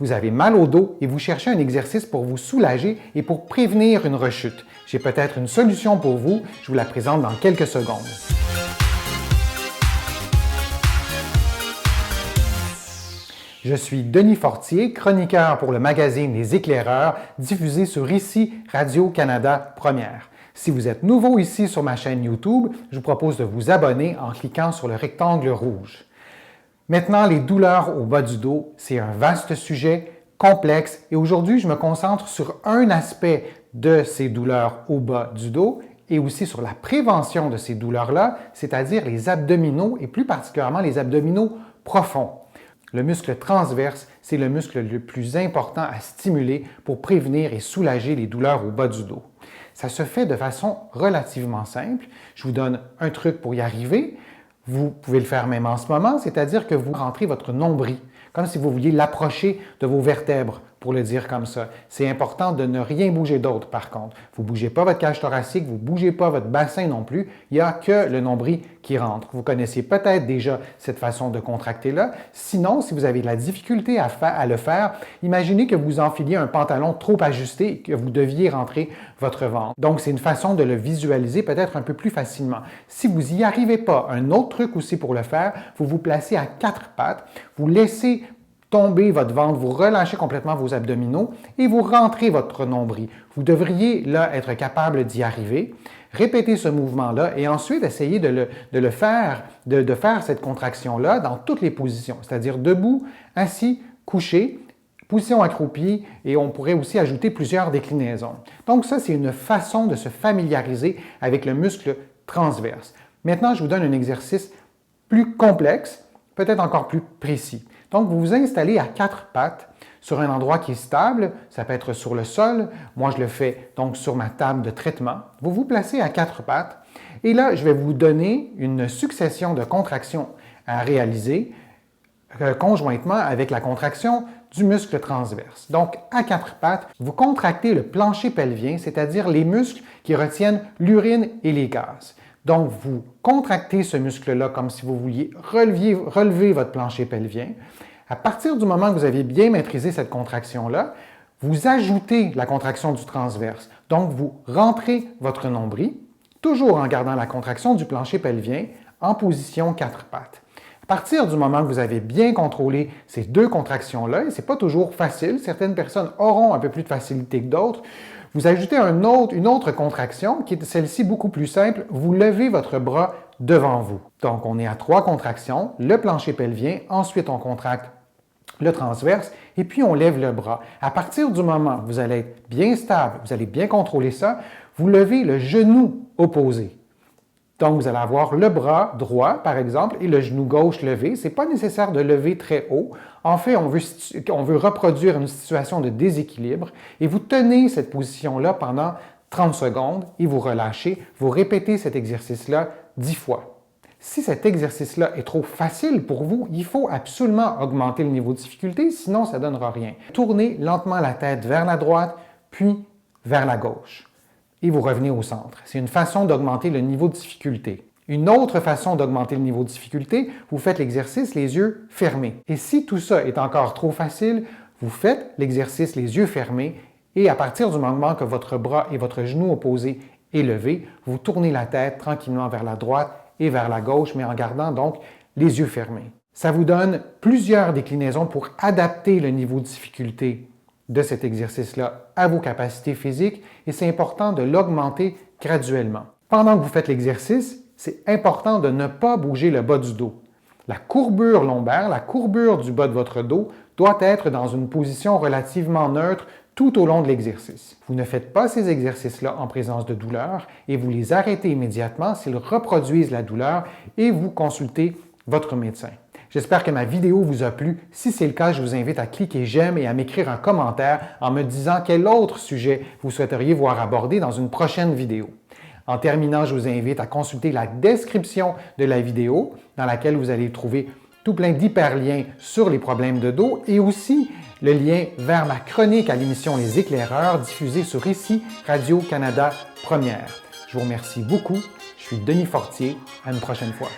Vous avez mal au dos et vous cherchez un exercice pour vous soulager et pour prévenir une rechute. J'ai peut-être une solution pour vous, je vous la présente dans quelques secondes. Je suis Denis Fortier, chroniqueur pour le magazine Les Éclaireurs, diffusé sur ICI Radio-Canada Première. Si vous êtes nouveau ici sur ma chaîne YouTube, je vous propose de vous abonner en cliquant sur le rectangle rouge. Maintenant, les douleurs au bas du dos, c'est un vaste sujet, complexe, et aujourd'hui, je me concentre sur un aspect de ces douleurs au bas du dos et aussi sur la prévention de ces douleurs-là, c'est-à-dire les abdominaux et plus particulièrement les abdominaux profonds. Le muscle transverse, c'est le muscle le plus important à stimuler pour prévenir et soulager les douleurs au bas du dos. Ça se fait de façon relativement simple. Je vous donne un truc pour y arriver. Vous pouvez le faire même en ce moment, c'est-à-dire que vous rentrez votre nombril, comme si vous vouliez l'approcher de vos vertèbres, pour le dire comme ça. C'est important de ne rien bouger d'autre, par contre. Vous ne bougez pas votre cage thoracique, vous ne bougez pas votre bassin non plus. Il n'y a que le nombril qui rentre. Vous connaissez peut-être déjà cette façon de contracter-là. Sinon, si vous avez de la difficulté à le faire, imaginez que vous enfiliez un pantalon trop ajusté et que vous deviez rentrer votre ventre. Donc, c'est une façon de le visualiser peut-être un peu plus facilement. Si vous n'y arrivez pas, un autre truc aussi pour le faire, vous vous placez à quatre pattes, vous laissez tomber votre ventre, vous relâchez complètement vos abdominaux et vous rentrez votre nombril. Vous devriez là être capable d'y arriver. Répétez ce mouvement-là et ensuite essayez de faire cette contraction-là dans toutes les positions, c'est-à-dire debout, assis, couché, position accroupie et on pourrait aussi ajouter plusieurs déclinaisons. Donc ça, c'est une façon de se familiariser avec le muscle transverse. Maintenant, je vous donne un exercice plus complexe, peut-être encore plus précis. Donc, vous vous installez à quatre pattes sur un endroit qui est stable, ça peut être sur le sol, moi je le fais donc sur ma table de traitement. Vous vous placez à quatre pattes et là, je vais vous donner une succession de contractions à réaliser conjointement avec la contraction du muscle transverse. Donc, à quatre pattes, vous contractez le plancher pelvien, c'est-à-dire les muscles qui retiennent l'urine et les gaz. Donc, vous contractez ce muscle-là comme si vous vouliez relever votre plancher pelvien. À partir du moment que vous avez bien maîtrisé cette contraction-là, vous ajoutez la contraction du transverse. Donc, vous rentrez votre nombril, toujours en gardant la contraction du plancher pelvien, en position quatre pattes. À partir du moment que vous avez bien contrôlé ces deux contractions-là, et ce n'est pas toujours facile, certaines personnes auront un peu plus de facilité que d'autres, vous ajoutez une autre contraction qui est celle-ci beaucoup plus simple. Vous levez votre bras devant vous. Donc, on est à trois contractions, le plancher pelvien, ensuite on contracte le transverse et puis on lève le bras. À partir du moment où vous allez être bien stable, vous allez bien contrôler ça, vous levez le genou opposé. Donc, vous allez avoir le bras droit, par exemple, et le genou gauche levé. Ce n'est pas nécessaire de lever très haut. En fait, on veut reproduire une situation de déséquilibre et vous tenez cette position-là pendant 30 secondes et vous relâchez. Vous répétez cet exercice-là 10 fois. Si cet exercice-là est trop facile pour vous, il faut absolument augmenter le niveau de difficulté, sinon ça ne donnera rien. Tournez lentement la tête vers la droite, puis vers la gauche. Et vous revenez au centre. C'est une façon d'augmenter le niveau de difficulté. Une autre façon d'augmenter le niveau de difficulté, vous faites l'exercice les yeux fermés. Et si tout ça est encore trop facile, vous faites l'exercice les yeux fermés et à partir du moment que votre bras et votre genou opposé est levé, vous tournez la tête tranquillement vers la droite et vers la gauche, mais en gardant donc les yeux fermés. Ça vous donne plusieurs déclinaisons pour adapter le niveau de difficulté de cet exercice-là à vos capacités physiques et c'est important de l'augmenter graduellement. Pendant que vous faites l'exercice, c'est important de ne pas bouger le bas du dos. La courbure lombaire, la courbure du bas de votre dos doit être dans une position relativement neutre tout au long de l'exercice. Vous ne faites pas ces exercices-là en présence de douleur et vous les arrêtez immédiatement s'ils reproduisent la douleur et vous consultez votre médecin. J'espère que ma vidéo vous a plu. Si c'est le cas, je vous invite à cliquer j'aime et à m'écrire un commentaire en me disant quel autre sujet vous souhaiteriez voir abordé dans une prochaine vidéo. En terminant, je vous invite à consulter la description de la vidéo dans laquelle vous allez trouver tout plein d'hyperliens sur les problèmes de dos et aussi le lien vers ma chronique à l'émission Les Éclaireurs diffusée sur ICI Radio-Canada Première. Je vous remercie beaucoup. Je suis Denis Fortier. À une prochaine fois.